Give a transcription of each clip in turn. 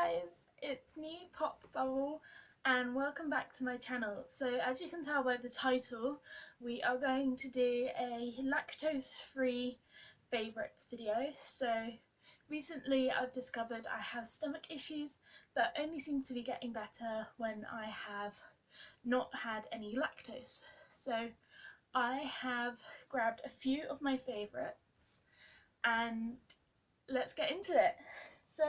guys, it's me, Pop Bubble, and welcome back to my channel. So as you can tell by the title, we are going to do a lactose-free favourites video. So recently I've discovered I have stomach issues that only seem to be getting better when I have not had any lactose. So I have grabbed a few of my favourites and let's get into it. So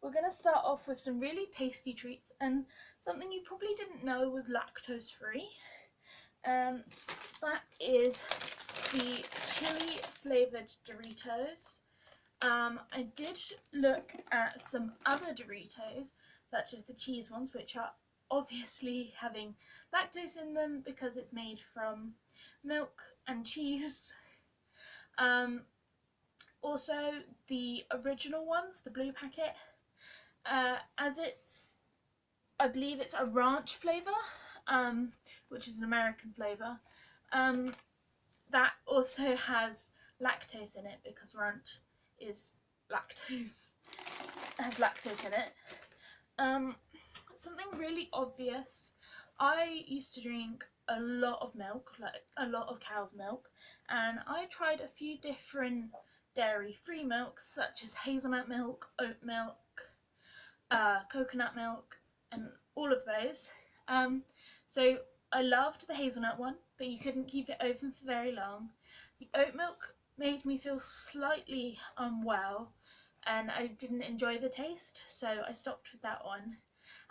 we're going to start off with some really tasty treats, and something you probably didn't know was lactose free. That is the chili flavoured Doritos. I did look at some other Doritos, such as the cheese ones, which are obviously having lactose in them because it's made from milk and cheese. Also the original ones, the blue packet, as I believe it's a ranch flavour, which is an American flavour, that also has lactose in it because ranch is lactose, has lactose in it. Something really obvious, I used to drink a lot of milk, like a lot of cow's milk, and I tried a few different dairy-free milks such as hazelnut milk, oat milk, coconut milk, and all of those. So I loved the hazelnut one, but you couldn't keep it open for very long. The oat milk made me feel slightly unwell and I didn't enjoy the taste, so I stopped with that one.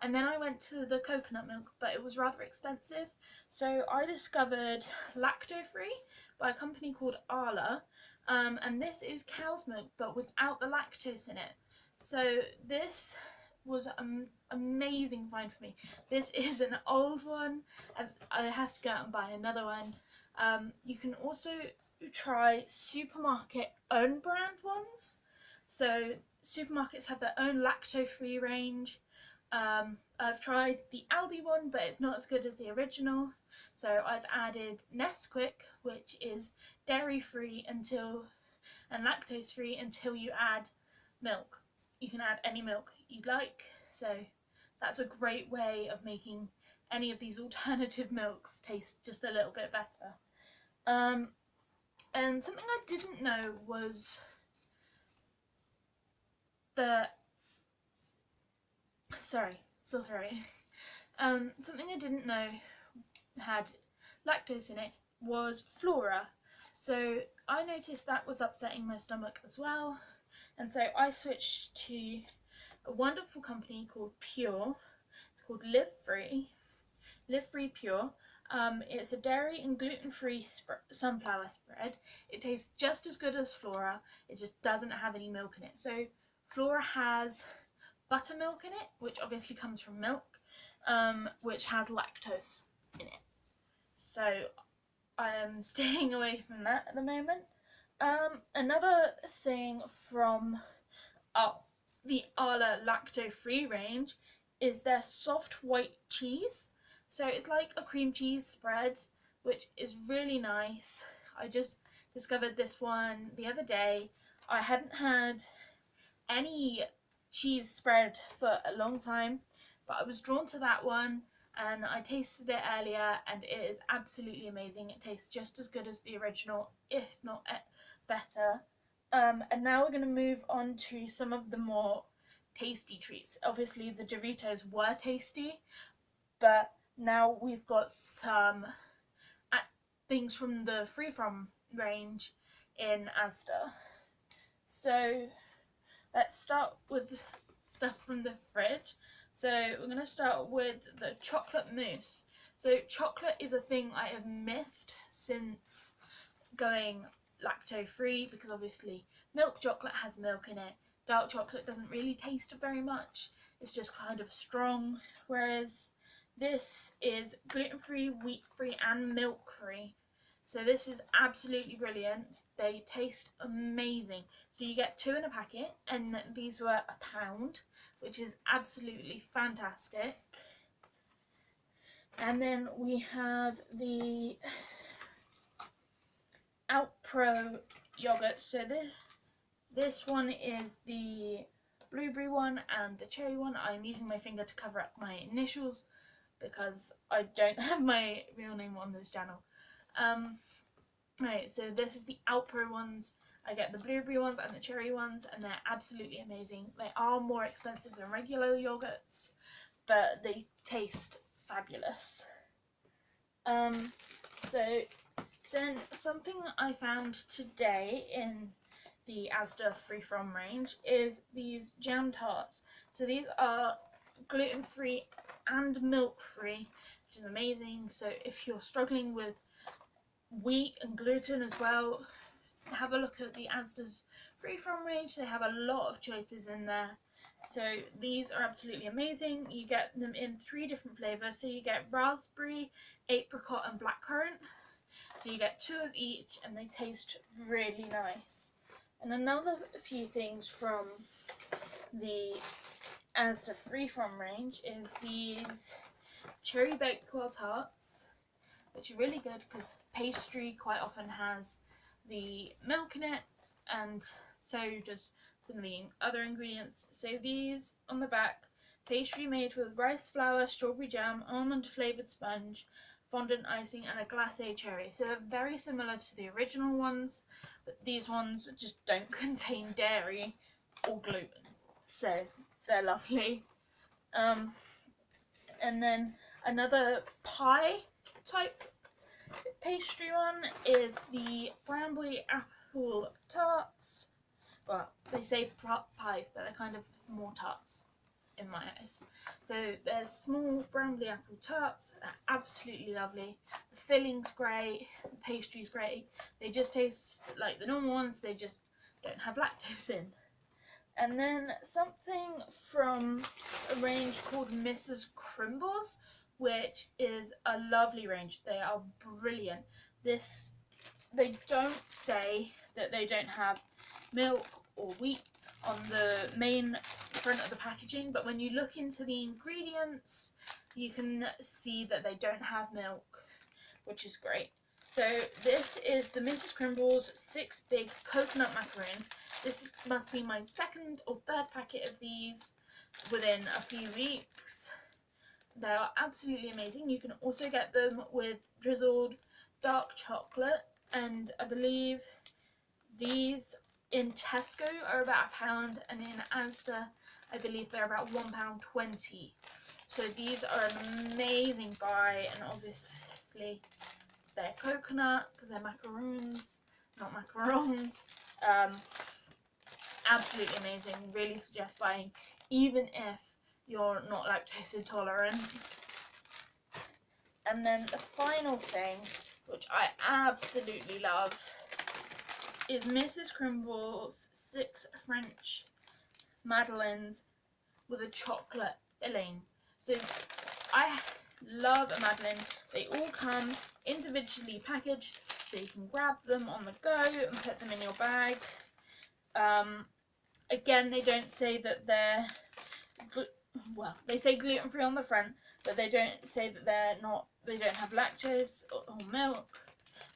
And then I went to the coconut milk, but it was rather expensive, so I discovered lacto-free by a company called Arla. And this is cow's milk but without the lactose in it. So this was an amazing find for me. This is an old one and I have to go out and buy another one. You can also try supermarket own brand ones. So supermarkets have their own lactose-free range. I've tried the Aldi one, but it's not as good as the original. So I've added Nesquik, which is dairy-free and lactose-free until you add milk. You can add any milk you'd like, so that's a great way of making any of these alternative milks taste just a little bit better. And something I didn't know was something I didn't know had lactose in it was Flora. So I noticed that was upsetting my stomach as well, and so I switched to a wonderful company called Pure. It's called Live Free Pure. It's a dairy and gluten-free sunflower spread. It tastes just as good as Flora, it just doesn't have any milk in it. So Flora has buttermilk in it, which obviously comes from milk, which has lactose in it. So I am staying away from that at the moment. Another thing from the Arla lacto-free range is their soft white cheese. So it's like a cream cheese spread, which is really nice. I just discovered this one the other day. I hadn't had any cheese spread for a long time, but I was drawn to that one and I tasted it earlier and it is absolutely amazing. It tastes just as good as the original, if not better. And now we're going to move on to some of the more tasty treats. Obviously the Doritos were tasty, but now we've got some things from the Free From range in Asda. So let's start with stuff from the fridge. So we're going to start with the chocolate mousse. So chocolate is a thing I have missed since going lacto-free, because obviously milk chocolate has milk in it. Dark chocolate doesn't really taste very much. It's just kind of strong, whereas this is gluten-free, wheat-free and milk-free. So this is absolutely brilliant. They taste amazing. So you get 2 in a packet, and these were £1, which is absolutely fantastic. And then we have the Outpro yogurt. So this one is the blueberry one and the cherry one. I'm using my finger to cover up my initials because I don't have my real name on this channel. Right, so this is the Alpro ones. I get the blueberry ones and the cherry ones, and they're absolutely amazing. They are more expensive than regular yogurts, but they taste fabulous. So then something I found today in the Asda Free From range is these jam tarts. So these are gluten-free and milk-free, which is amazing. So if you're struggling with wheat and gluten as well, have a look at the Asda's Free From range. They have a lot of choices in there. So these are absolutely amazing. You get them in 3 different flavours. So you get raspberry, apricot and blackcurrant. So you get 2 of each and they taste really nice. And another few things from the Asda Free From range is these cherry bakewell tarts, which are really good because pastry quite often has the milk in it, and so does some of the other ingredients. So these on the back, pastry made with rice flour, strawberry jam, almond flavoured sponge, fondant icing and a glacé cherry. So they're very similar to the original ones, but these ones just don't contain dairy or gluten, so they're lovely. And then another pie type pastry one is the Bramble apple tarts. Well, they say pies, but they're kind of more tarts in my eyes. So there's small Bramble apple tarts, they're absolutely lovely. The filling's great, the pastry's great. They just taste like the normal ones, they just don't have lactose in. And then something from a range called Mrs. Crimble's, which is a lovely range. They are brilliant. They don't say that they don't have milk or wheat on the main front of the packaging, but when you look into the ingredients, you can see that they don't have milk, which is great. So this is the Mrs. Crimble's 6 big coconut macaroons. This must be my 2nd or 3rd packet of these within a few weeks. They are absolutely amazing. You can also get them with drizzled dark chocolate, and I believe these in Tesco are about £1, and in Asda I believe they're about £1.20. So these are an amazing buy, and obviously they're coconut because they're macaroons, not macarons. Absolutely amazing. Really suggest buying, even if you're not lactose intolerant. And then the final thing, which I absolutely love, is Mrs. Crimble's 6 French Madeleines with a chocolate filling. So I love a Madeleine. They all come individually packaged, so you can grab them on the go and put them in your bag. Again, they don't say that they're, well, they say gluten-free on the front, but they don't say that they don't have lactose or milk.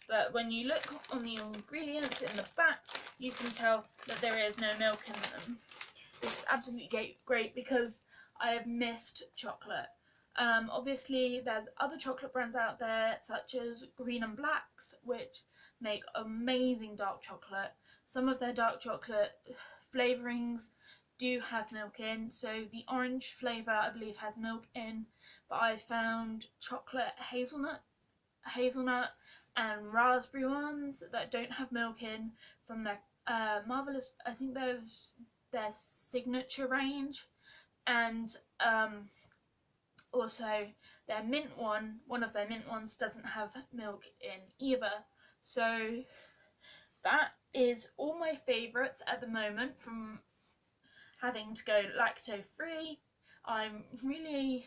But when you look on the ingredients in the back, you can tell that there is no milk in them. It's absolutely great because I have missed chocolate. Obviously, there's other chocolate brands out there, such as Green and Blacks, which make amazing dark chocolate. Some of their dark chocolate flavourings do have milk in, so the orange flavour I believe has milk in, but I found chocolate hazelnut and raspberry ones that don't have milk in from their Marvellous, I think their signature range, and also their mint one of their mint ones doesn't have milk in either. So that is all my favourites at the moment from having to go lactose free. I'm really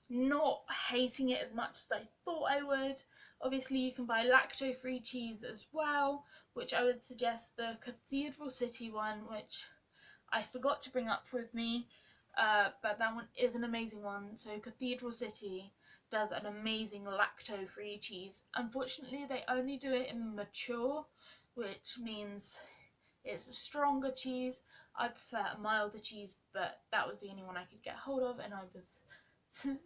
not hating it as much as I thought I would. Obviously you can buy lactose free cheese as well, which I would suggest the Cathedral City one, which I forgot to bring up with me, but that one is an amazing one. So Cathedral City does an amazing lactose free cheese. Unfortunately they only do it in mature, which means it's a stronger cheese. I prefer a milder cheese, but that was the only one I could get hold of, and I was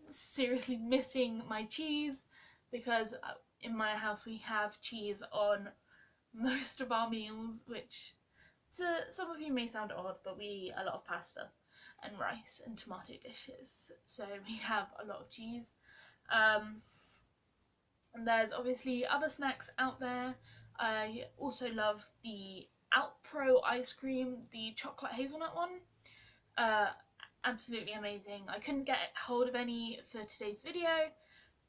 seriously missing my cheese, because in my house we have cheese on most of our meals, which to some of you may sound odd, but we eat a lot of pasta and rice and tomato dishes, so we have a lot of cheese. And there's obviously other snacks out there. I also love the Outpro ice cream, the chocolate hazelnut one. Uh, Absolutely amazing. I couldn't get hold of any for today's video,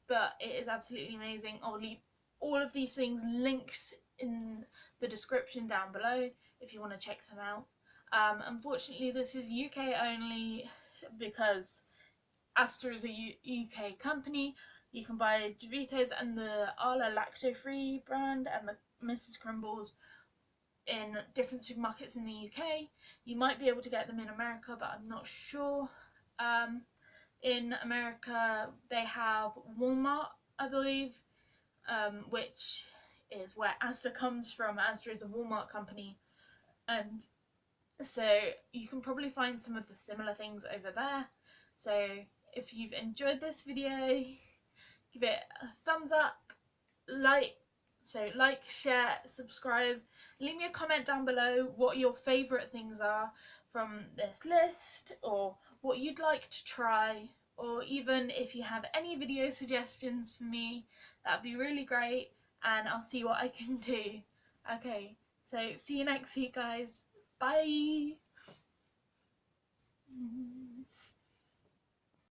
but it is absolutely amazing. I'll leave all of these things linked in the description down below if you want to check them out. Unfortunately, this is UK only because Asda is a UK company. You can buy Doritos and the Arla lactose-free brand and the Mrs. Crumbles in different supermarkets in the UK. You might be able to get them in America, but I'm not sure. In America, they have Walmart, I believe, which is where Asda comes from. Asda is a Walmart company, and so you can probably find some of the similar things over there. So if you've enjoyed this video, give it a thumbs up, like, share, subscribe, leave me a comment down below what your favourite things are from this list, or what you'd like to try, or even if you have any video suggestions for me, that'd be really great, and I'll see what I can do. Okay, so see you next week, guys. Bye!